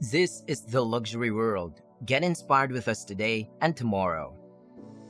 This is the luxury world. Get inspired with us today and tomorrow.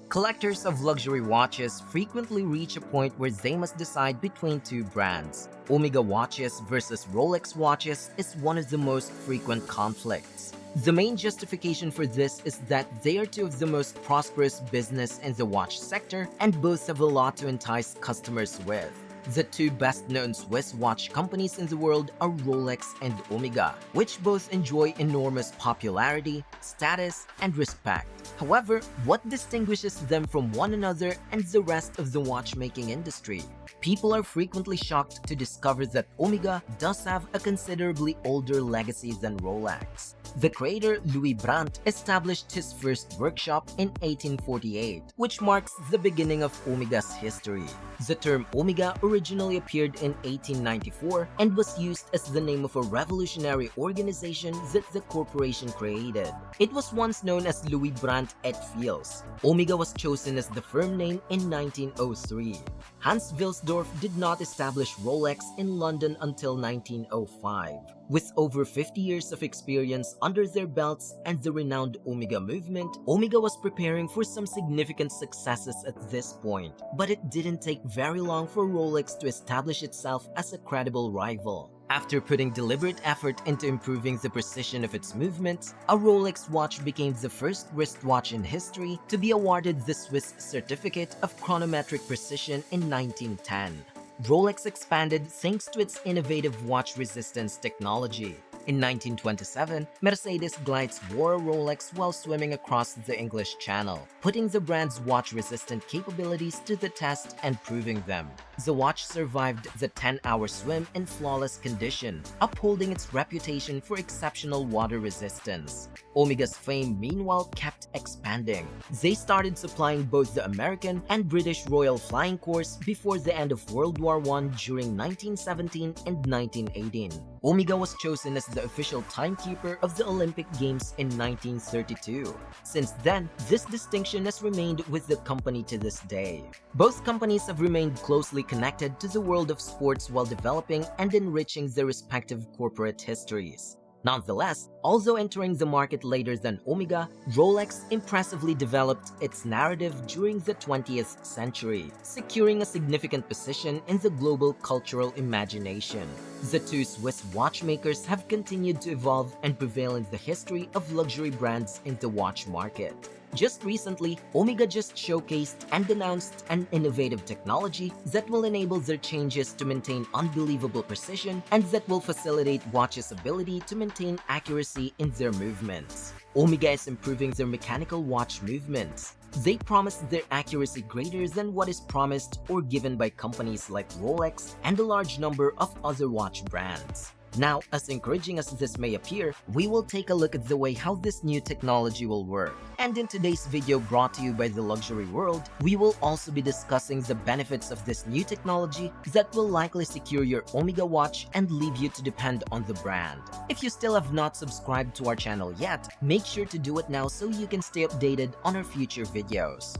Collectors of luxury watches frequently reach a point where they must decide between two brands. Omega watches versus Rolex watches is one of the most frequent conflicts. The main justification for this is that they are two of the most prosperous business in the watch sector and both have a lot to entice customers with. The two best-known Swiss watch companies in the world are Rolex and Omega, which both enjoy enormous popularity, status, and respect. However, what distinguishes them from one another and the rest of the watchmaking industry? People are frequently shocked to discover that Omega does have a considerably older legacy than Rolex. The creator Louis Brandt established his first workshop in 1848, which marks the beginning of Omega's history. The term Omega originally appeared in 1894 and was used as the name of a revolutionary organization that the corporation created. It was once known as Louis Brandt et Fils. Omega was chosen as the firm name in 1903. Hans Wilsdorf did not establish Rolex in London until 1905. With over 50 years of experience under their belts and the renowned Omega movement, Omega was preparing for some significant successes at this point. But it didn't take very long for Rolex to establish itself as a credible rival. After putting deliberate effort into improving the precision of its movements, a Rolex watch became the first wristwatch in history to be awarded the Swiss Certificate of Chronometric Precision in 1910. Rolex expanded thanks to its innovative watch resistance technology. In 1927, Mercedes Gleitz wore a Rolex while swimming across the English Channel, putting the brand's watch-resistant capabilities to the test and proving them. The watch survived the 10-hour swim in flawless condition, upholding its reputation for exceptional water resistance. Omega's fame, meanwhile, kept expanding. They started supplying both the American and British Royal Flying Corps before the end of World War I during 1917 and 1918. Omega was chosen as the official timekeeper of the Olympic Games in 1932. Since then, this distinction has remained with the company to this day. Both companies have remained closely connected to the world of sports while developing and enriching their respective corporate histories. Nonetheless, although entering the market later than Omega, Rolex impressively developed its narrative during the 20th century, securing a significant position in the global cultural imagination. The two Swiss watchmakers have continued to evolve and prevail in the history of luxury brands in the watch market. Just recently, Omega just showcased and announced an innovative technology that will enable their changes to maintain unbelievable precision and that will facilitate watches' ability to maintain accuracy in their movements. Omega is improving their mechanical watch movements. They promise their accuracy greater than what is promised or given by companies like Rolex and a large number of other watch brands. Now, as encouraging as this may appear, we will take a look at the way how this new technology will work. And in today's video brought to you by the Luxury World, we will also be discussing the benefits of this new technology that will likely secure your Omega watch and leave you to depend on the brand. If you still have not subscribed to our channel yet, make sure to do it now so you can stay updated on our future videos.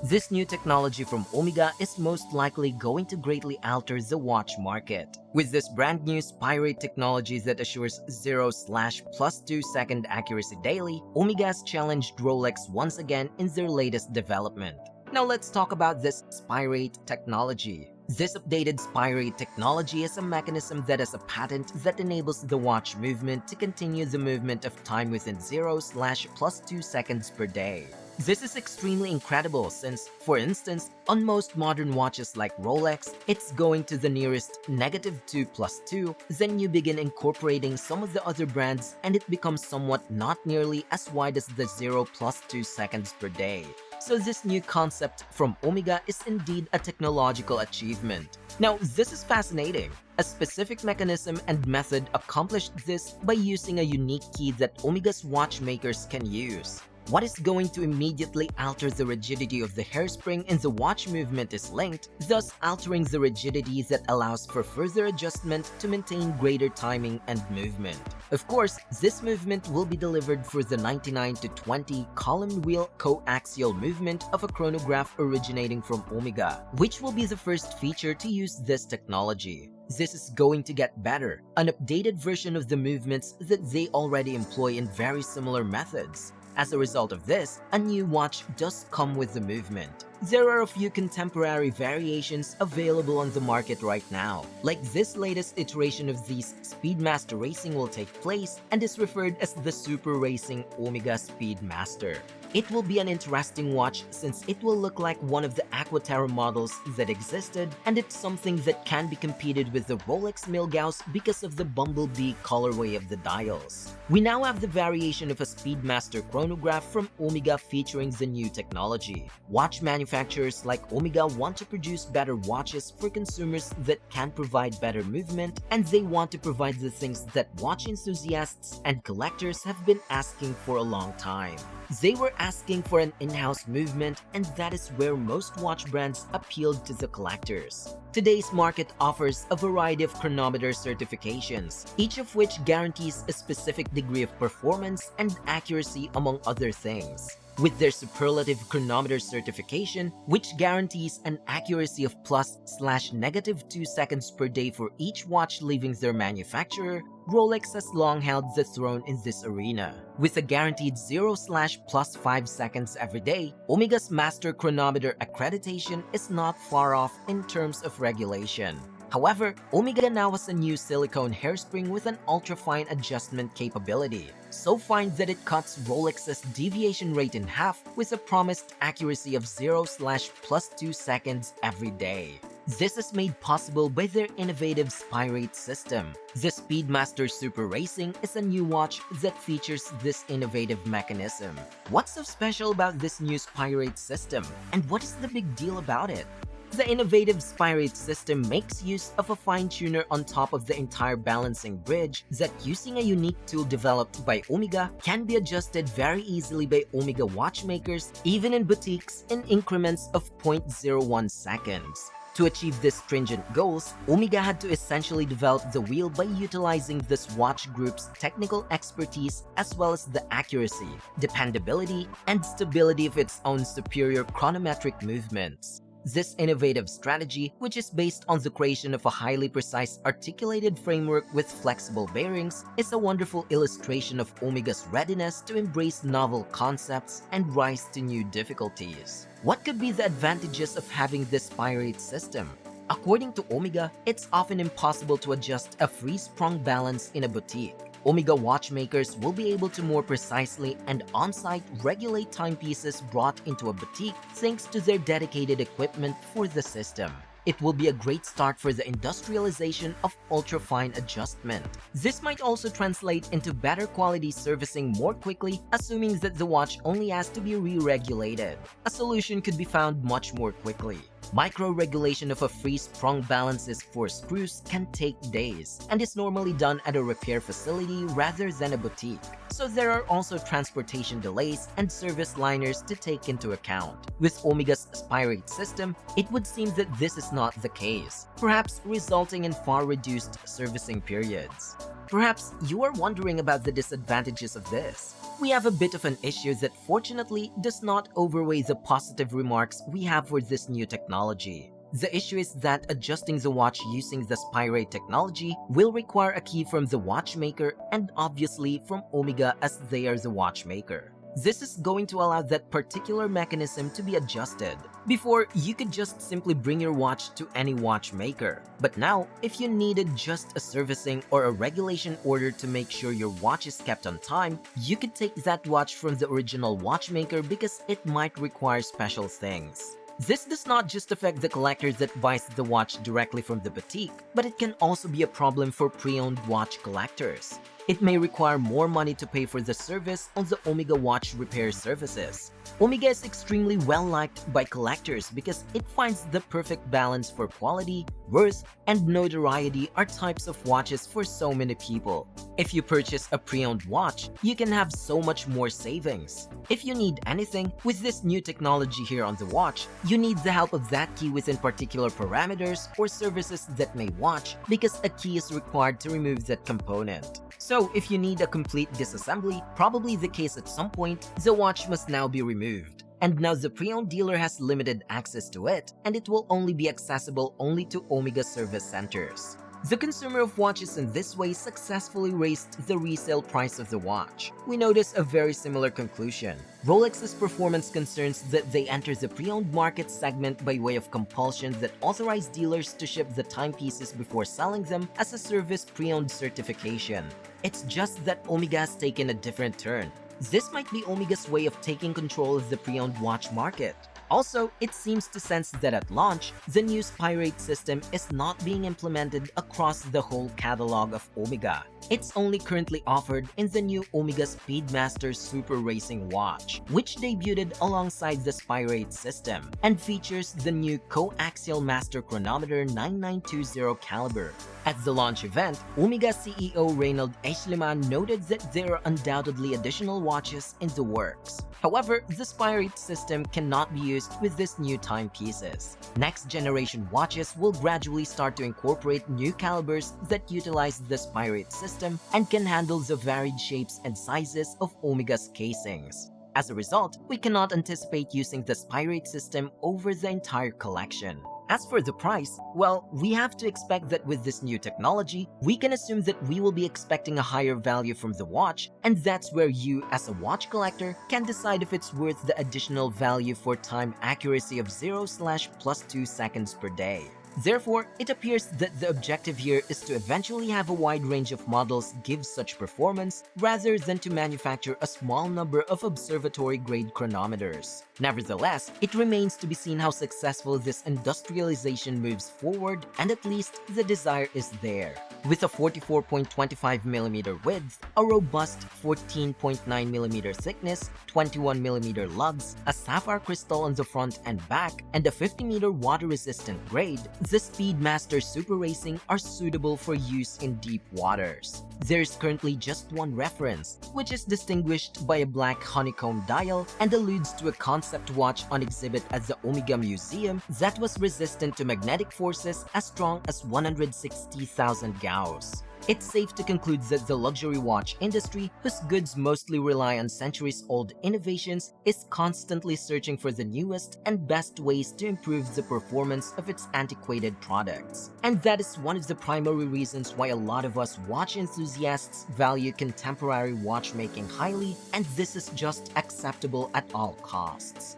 This new technology from Omega is most likely going to greatly alter the watch market. With this brand new spirate technology that assures 0/+2 second accuracy daily, Omega has challenged Rolex once again in their latest development. Now let's talk about this spirate technology. This updated spirate technology is a mechanism that has a patent that enables the watch movement to continue the movement of time within 0/+2 seconds per day. This is extremely incredible since, for instance, on most modern watches like Rolex, it's going to the nearest -2+2, then you begin incorporating some of the other brands and it becomes somewhat not nearly as wide as the 0+2 seconds per day. So this new concept from Omega is indeed a technological achievement. Now, this is fascinating. A specific mechanism and method accomplished this by using a unique key that Omega's watchmakers can use. What is going to immediately alter the rigidity of the hairspring in the watch movement is linked, thus altering the rigidity that allows for further adjustment to maintain greater timing and movement. Of course, this movement will be delivered for the 99-20 column wheel coaxial movement of a chronograph originating from Omega, which will be the first feature to use this technology. This is going to get better, an updated version of the movements that they already employ in very similar methods. As a result of this, a new watch does come with the movement. There are a few contemporary variations available on the market right now. Like this latest iteration of these Speedmaster Racing will take place and is referred as the Super Racing Omega Speedmaster. It will be an interesting watch since it will look like one of the Aquaterra models that existed, and it's something that can be competed with the Rolex Milgauss because of the bumblebee colorway of the dials. We now have the variation of a Speedmaster chronograph from Omega featuring the new technology. Watch manufacturers like Omega want to produce better watches for consumers that can provide better movement, and they want to provide the things that watch enthusiasts and collectors have been asking for a long time. They were asking for an in-house movement, and that is where most watch brands appealed to the collectors. Today's market offers a variety of chronometer certifications, each of which guarantees a specific degree of performance and accuracy among other things. With their superlative chronometer certification, which guarantees an accuracy of +/-2 seconds per day for each watch leaving their manufacturer, Rolex has long held the throne in this arena. With a guaranteed 0/+5 seconds every day, Omega's Master Chronometer accreditation is not far off in terms of regulation. However, Omega now has a new silicone hairspring with an ultra-fine adjustment capability, so fine that it cuts Rolex's deviation rate in half with a promised accuracy of 0/+2 seconds every day. This is made possible by their innovative spirate system. The Speedmaster Super Racing is a new watch that features this innovative mechanism. What's so special about this new spirate system, and what is the big deal about it? The innovative spirate system makes use of a fine tuner on top of the entire balancing bridge that, using a unique tool developed by Omega, can be adjusted very easily by Omega watchmakers, even in boutiques, in increments of 0.01 seconds. To achieve these stringent goals, Omega had to essentially develop the wheel by utilizing this watch group's technical expertise as well as the accuracy, dependability, and stability of its own superior chronometric movements. This innovative strategy, which is based on the creation of a highly precise articulated framework with flexible bearings, is a wonderful illustration of Omega's readiness to embrace novel concepts and rise to new difficulties. What could be the advantages of having this spirate system? According to Omega, it's often impossible to adjust a free-sprung balance in a boutique. Omega watchmakers will be able to more precisely and on-site regulate timepieces brought into a boutique thanks to their dedicated equipment for the system. It will be a great start for the industrialization of ultra-fine adjustment. This might also translate into better quality servicing more quickly, assuming that the watch only has to be re-regulated. A solution could be found much more quickly. Micro-regulation of a free-sprung balance's 4 screws can take days, and is normally done at a repair facility rather than a boutique. So there are also transportation delays and service liners to take into account. With Omega's spirate system, it would seem that this is not the case, perhaps resulting in far reduced servicing periods. Perhaps you are wondering about the disadvantages of this. We have a bit of an issue that fortunately does not overweigh the positive remarks we have for this new technology. The issue is that adjusting the watch using the spirate technology will require a key from the watchmaker and obviously from Omega as they are the watchmaker. This is going to allow that particular mechanism to be adjusted. Before, you could just simply bring your watch to any watchmaker. But now, if you needed just a servicing or a regulation order to make sure your watch is kept on time, you could take that watch from the original watchmaker because it might require special things. This does not just affect the collector that buys the watch directly from the boutique, but it can also be a problem for pre-owned watch collectors. It may require more money to pay for the service on the Omega watch repair services. Omega is extremely well liked by collectors because it finds the perfect balance for quality, worth, and notoriety are types of watches for so many people. If you purchase a pre-owned watch, you can have so much more savings. If you need anything, with this new technology here on the watch, you need the help of that key within particular parameters or services that may watch because a key is required to remove that component. So if you need a complete disassembly, probably the case at some point, the watch must now be removed. And now the pre-owned dealer has limited access to it, and it will only be accessible only to Omega service centers. The consumer of watches in this way successfully raised the resale price of the watch. We notice a very similar conclusion. Rolex's performance concerns that they enter the pre-owned market segment by way of compulsion that authorize dealers to ship the timepieces before selling them as a service pre-owned certification. It's just that Omega has taken a different turn. This might be Omega's way of taking control of the pre-owned watch market. Also, it seems to sense that at launch, the new spirate system is not being implemented across the whole catalog of Omega. It's only currently offered in the new Omega Speedmaster Super Racing watch, which debuted alongside the spirate system and features the new coaxial master chronometer 9920 caliber. At the launch event, Omega CEO Reynald Eschliman noted that there are undoubtedly additional watches in the works. However, the spirate system cannot be used with these new timepieces. Next generation watches will gradually start to incorporate new calibers that utilize the spirate system and can handle the varied shapes and sizes of Omega's casings. As a result, we cannot anticipate using the spirate system over the entire collection. As for the price, well, we have to expect that with this new technology, we can assume that we will be expecting a higher value from the watch, and that's where you, as a watch collector, can decide if it's worth the additional value for time accuracy of 0/+2 seconds per day. Therefore, it appears that the objective here is to eventually have a wide range of models give such performance rather than to manufacture a small number of observatory-grade chronometers. Nevertheless, it remains to be seen how successful this industrialization moves forward, and at least the desire is there. With a 44.25mm width, a robust 14.9mm thickness, 21mm lugs, a sapphire crystal on the front and back, and a 50m water-resistant grade, the Speedmaster Super Racing are suitable for use in deep waters. There's currently just one reference, which is distinguished by a black honeycomb dial and alludes to a concept watch on exhibit at the Omega Museum that was resistant to magnetic forces as strong as 160,000 Gauss. It's safe to conclude that the luxury watch industry, whose goods mostly rely on centuries-old innovations, is constantly searching for the newest and best ways to improve the performance of its antiquated products. And that is one of the primary reasons why a lot of us watch enthusiasts value contemporary watchmaking highly, and this is just acceptable at all costs.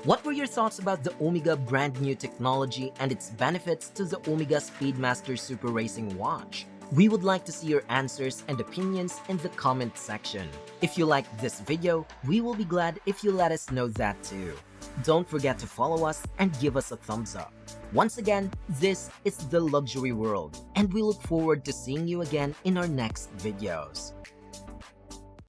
What were your thoughts about the Omega brand new technology and its benefits to the Omega Speedmaster Super Racing watch? We would like to see your answers and opinions in the comment section. If you liked this video, we will be glad if you let us know that too. Don't forget to follow us and give us a thumbs up. Once again, this is The Luxury World, and we look forward to seeing you again in our next videos.